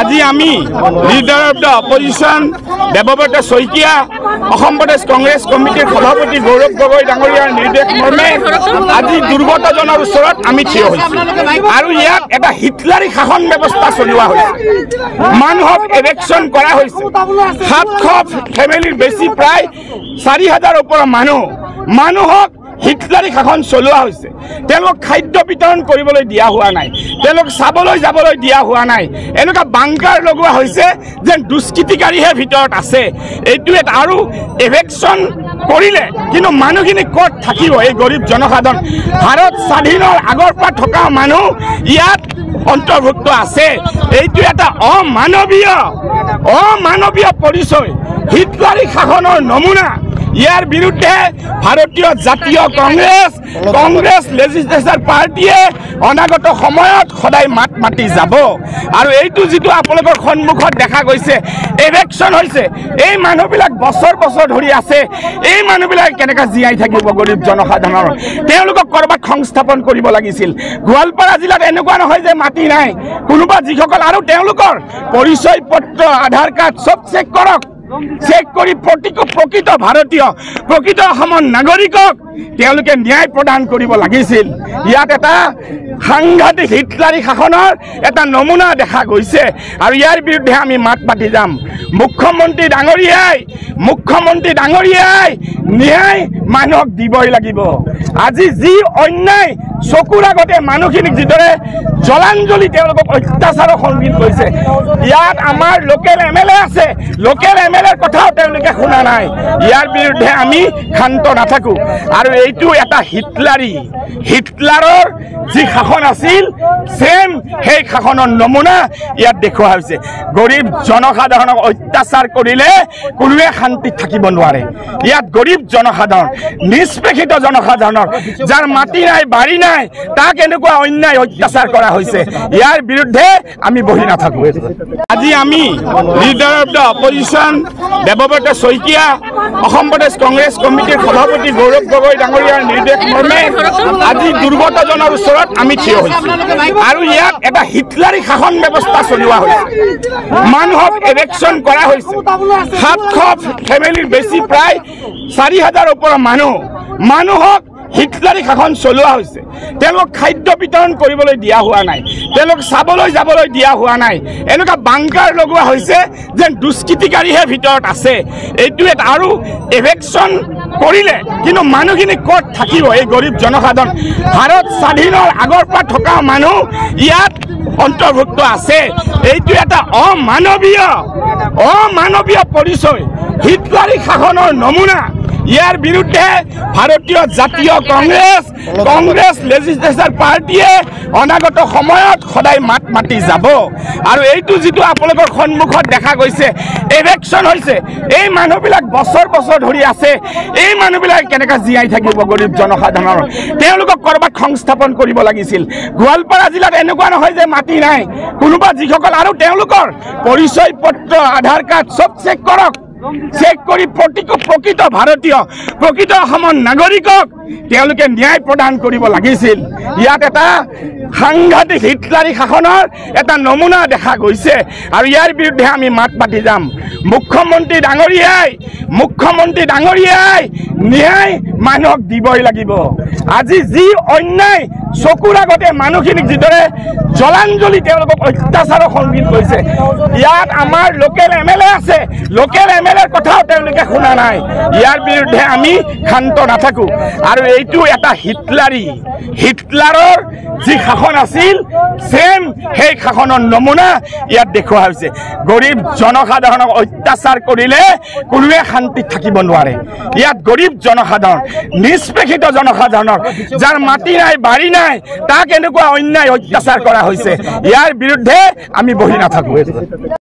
আজি আমি leader of the opposition Debabrata Saikia Assam Pradesh Congress কমিটিৰ সভাপতি গৌৰৱ গগৈ ডাঙৰীয়াৰ নিৰ্দেশ মৰ্মে আজি দুৰ্গতজনৰ ওচৰত আমি থিয় হৈছো আৰু ইয়াত এটা হিটলাৰী শাসন ব্যৱস্থা চলোৱা হৈছে মানুহক ইলেকশ্যন কৰা হৈছে 700 ফেমিলিৰ বেছি প্ৰায় 4000 ওপৰৰ মানুহক হিটলাৰী শাসন চলোৱা হৈছে তেওঁলোক খাদ্য বিতৰণ কৰিবলৈ দিয়া হোৱা নাই তেওঁলোক চাবলৈ যাবলৈ দিয়া হোৱা নাই এনেকুৱা বাংকাৰ লগোৱা হৈছে যে দুষ্কৃতিকাৰীহে ভিতৰত আছে এইটো আৰু ইলেকশ্যন কৰিলে কিন্তু মানুহখিনি ক'ত থাকিব এই গৰীব জনসাধাৰণ ভাৰত স্বাধীনৰ আগৰ পৰা থকা মানুহ ইয়াত অন্তৰ্ভুক্ত আছে এইটো এটা অমানৱীয় পৰিচয় হিটলাৰী শাসনৰ নমুনা ইয়াৰ বিৰুদ্ধে ভাৰতীয় জাতীয় কংগ্ৰেছ লেজিসলেচাৰ পাৰ্টিয়ে অনাগত সময়ত সদায় মাত মাতি যাব আৰু এইটো যেটো আপোনালোকৰ সন্মুখত দেখা গৈছে ইলেকশ্যন হৈছে এই মানুহবিলাক বছৰ ধৰি আছে এই মানুহবিলাক কেনেকা জিয়াই থাকিব গৰীব জনসাধাৰণৰ তেওঁলোকক কৰবাত সংস্থাপন কৰিব লাগিছিল গোৱালপাৰা জিলাত এনেকুৱা নহয় যে মাটি নাই কোনোবা যিসকল আৰু তেওঁলোকৰ পৰিচয় পত্ৰ আধাৰ কাৰ্ড সব চেক কৰক চেক কৰি প্ৰকৃত ভাৰতীয় প্ৰকৃত অসমৰ নাগৰিকক তেওঁলোকে ন্যায় প্ৰদান কৰিব লাগিছিল ইয়াত এটা সাংঘাতিক হিটলাৰী শাসনৰ এটা নমুনা দেখা গৈছে আৰু ইয়াৰ বিৰুদ্ধে আমি মাত মাতি যাম মুখ্যমন্ত্ৰী ডাঙৰীয়াই ন্যায় মানুহক দিবই লাগিব আজি যি অন্যায় চকুৰ আগতে মানুহখিনিক যিদৰে জলাঞ্জলি তেওঁলোকক অত্যাচাৰৰ সন্মুখীন কৰিছে ইয়াত আমাৰ লোকেল এমএলএ আছে লোকেল এমএলএৰ কথাও তেওঁলোকে শুনা নাই ইয়াৰ বিৰুদ্ধে আমি শান্ত নাথাকো আৰু এইটো এটা হিটলাৰৰ যি শাসন আছিল সেম সেই শাসনৰ নমুনা ইয়াত দেখুওৱা হৈছে গৰীব জনসাধাৰণক অত্যাচাৰ কৰিলে কোনোৱে শান্তিত থাকিব নোৱাৰে ইয়াত গৰীব জনসাধাৰণ নিষ্পেষিত জনসাধাৰণৰ যাৰ মাটি নাই বাৰী নাই তাক এনেকুৱা অন্যায় অত্যাচাৰ কৰা হৈছে ইয়াৰ বিৰুদ্ধে আমি বহি নাথাকো আজি আমি leader of the opposition Debabrata Saikia Assam Pradesh Congress কমিটিৰ সভাপতি গৌৰৱ গগৈ ডাঙৰীয়াৰ নিৰ্দেশ মৰ্মে আজি দুৰ্গতজনৰ ওচৰত আমি থিয় হৈছো আৰু ইয়াত এটা হিটলাৰী শাসন ব্যৱস্থা চলোৱা হৈছে মানুহক ইলেকশ্যন কৰা হৈছে 700 ফেমিলিৰ বেছি প্ৰায় 4000 ওপৰৰ মানুহক হিটলাৰী শাসন চলোৱা হৈছে তেওঁলোক খাদ্য বিতৰণ কৰিবলৈ দিয়া হোৱা নাই তেওঁলোক চাবলৈ যাবলৈ দিয়া হোৱা নাই এনেকুৱা বাংকাৰ লগোৱা হৈছে যে দুষ্কৃতিকাৰীহে ভিতৰত আছে এইটো আৰু ইলেকশ্যন কৰিলে কিন্তু মানুহখিনি ক'ত থাকিব এই গৰীব জনসাধাৰণ ভাৰত স্বাধীনৰ আগৰ পৰা থকা মানুহ ইয়াত অন্তৰ্ভুক্ত আছে এইটো এটা অমানৱীয় পৰিচয় হিটলাৰী শাসনৰ নমুনা ইয়াৰ বিৰুদ্ধে ভাৰতীয় জাতীয় কংগ্ৰেছ লেজিসলেচাৰ পাৰ্টিয়ে অনাগত সময়ত সদায় মাত মাতি যাব আৰু এইটো যেটো আপোনালোকৰ সন্মুখত দেখা গৈছে ইলেকশ্যন হৈছে এই মানুহবিলাক বছৰ ধৰি আছে এই মানুহবিলাক কেনেকা জিয়াই থাকিব গৰীব জনসাধাৰণৰ তেওঁলোকক কৰবাত সংস্থাপন কৰিব লাগিছিল গোৱালপাৰা জিলাত এনেকুৱা নহয় যে মাটি নাই কোনোবা যিসকল আৰু তেওঁলোকৰ পৰিচয় পত্ৰ আধাৰ কাৰ্ড সব চেক কৰক চেক কৰি প্ৰকৃত ভাৰতীয় প্ৰকৃত অসমৰ নাগৰিকক তেওঁলোকে ন্যায় প্ৰদান কৰিব লাগিছিল ইয়াত এটা সাংঘাতিক হিটলাৰী শাসনৰ এটা নমুনা দেখা গৈছে আৰু ইয়াৰ বিৰুদ্ধে আমি মাত মাতি যাম মুখ্যমন্ত্ৰী ডাঙৰীয়াই ন্যায় মানুহক দিবই লাগিব আজি যি অন্যায় চকুৰ আগতে মানুহখিনিক যিদৰে জলাঞ্জলি তেওঁলোকক অত্যাচাৰৰ সন্মুখীন কৰিছে ইয়াত আমাৰ লোকেল এমএলএ আছে লোকেল এমএলএৰ কথাও তেওঁলোকে শুনা নাই ইয়াৰ বিৰুদ্ধে আমি শান্ত নাথাকো আৰু এইটো এটা হিটলাৰৰ যি শাসন আছিল সেম সেই শাসনৰ নমুনা ইয়াত দেখুওৱা হৈছে গৰীব জনসাধাৰণক অত্যাচাৰ কৰিলে কোনোৱে শান্তিত থাকিব নোৱাৰে ইয়াত গৰীব জনসাধাৰণ নিষ্পেষিত জনসাধাৰণৰ যাৰ মাটি নাই বাৰী নাই তাক এনেকুৱা অন্যায় অত্যাচাৰ কৰা হৈছে ইয়াৰ বিৰুদ্ধে আমি বহি নাথাকো